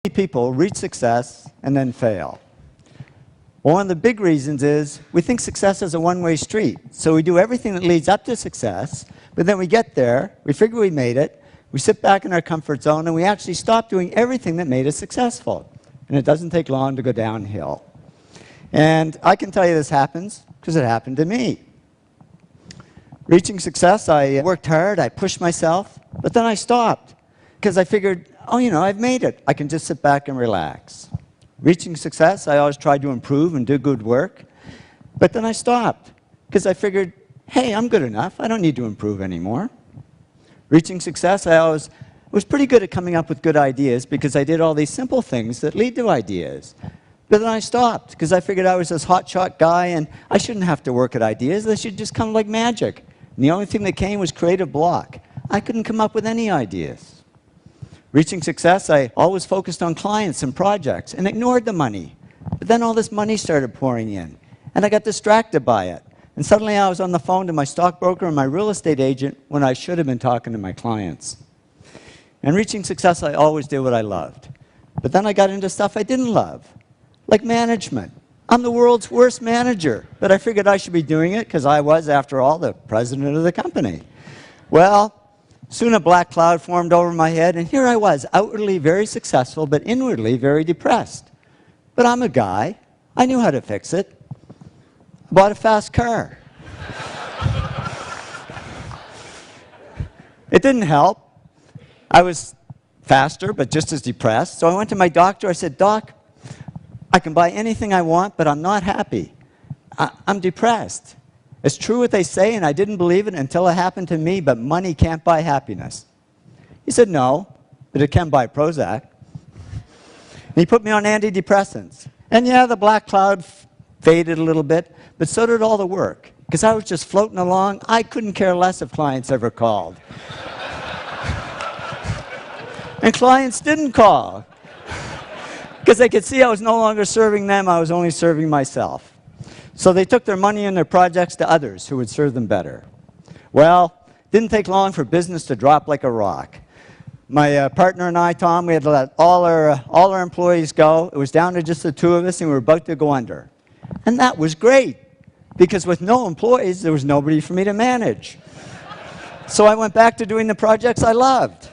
People reach success and then fail. Well, one of the big reasons is we think success is a one-way street. So we do everything that leads up to success, but then we get there, we figure we made it, we sit back in our comfort zone, and we actually stop doing everything that made us successful. And it doesn't take long to go downhill. And I can tell you this happens because it happened to me. Reaching success, I worked hard, I pushed myself, but then I stopped because I figured, oh, you know, I've made it. I can just sit back and relax. Reaching success, I always tried to improve and do good work, but then I stopped because I figured, hey, I'm good enough. I don't need to improve anymore. Reaching success, I always was pretty good at coming up with good ideas because I did all these simple things that lead to ideas. But then I stopped because I figured I was this hotshot guy and I shouldn't have to work at ideas. They should just come like magic. And the only thing that came was creative block. I couldn't come up with any ideas. Reaching success, I always focused on clients and projects and ignored the money. But then all this money started pouring in, and I got distracted by it. And suddenly I was on the phone to my stockbroker and my real estate agent when I should have been talking to my clients. And reaching success, I always did what I loved. But then I got into stuff I didn't love, like management. I'm the world's worst manager, but I figured I should be doing it because I was, after all, the president of the company. Well, soon a black cloud formed over my head, and here I was, outwardly very successful, but inwardly very depressed. But I'm a guy. I knew how to fix it. I bought a fast car. It didn't help. I was faster, but just as depressed. So I went to my doctor. I said, Doc, I can buy anything I want, but I'm not happy. I'm depressed. It's true what they say, and I didn't believe it until it happened to me, but money can't buy happiness. He said, no, but it can buy Prozac. And he put me on antidepressants. And yeah, the black cloud faded a little bit, but so did all the work, because I was just floating along. I couldn't care less if clients ever called. And clients didn't call, because they could see I was no longer serving them, I was only serving myself. So they took their money and their projects to others who would serve them better. Well, it didn't take long for business to drop like a rock. My partner and I, Tom, we had to let all our employees go. It was down to just the two of us, and we were about to go under. And that was great, because with no employees, there was nobody for me to manage. So I went back to doing the projects I loved.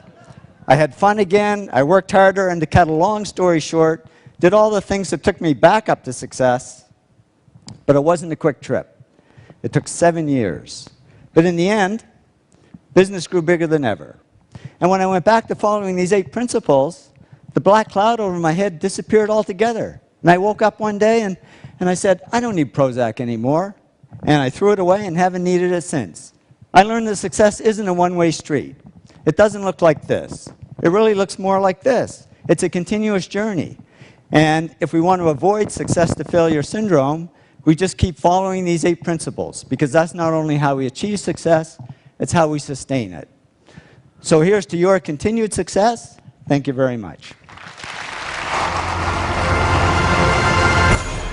I had fun again, I worked harder, and to cut a long story short, did all the things that took me back up to success. But it wasn't a quick trip. It took 7 years. But in the end, business grew bigger than ever. And when I went back to following these 8 principles, the black cloud over my head disappeared altogether. And I woke up one day and I said, I don't need Prozac anymore. And I threw it away and haven't needed it since. I learned that success isn't a one-way street. It doesn't look like this. It really looks more like this. It's a continuous journey. And if we want to avoid success to failure syndrome, we just keep following these 8 principles, because that's not only how we achieve success, it's how we sustain it. So here's to your continued success. Thank you very much.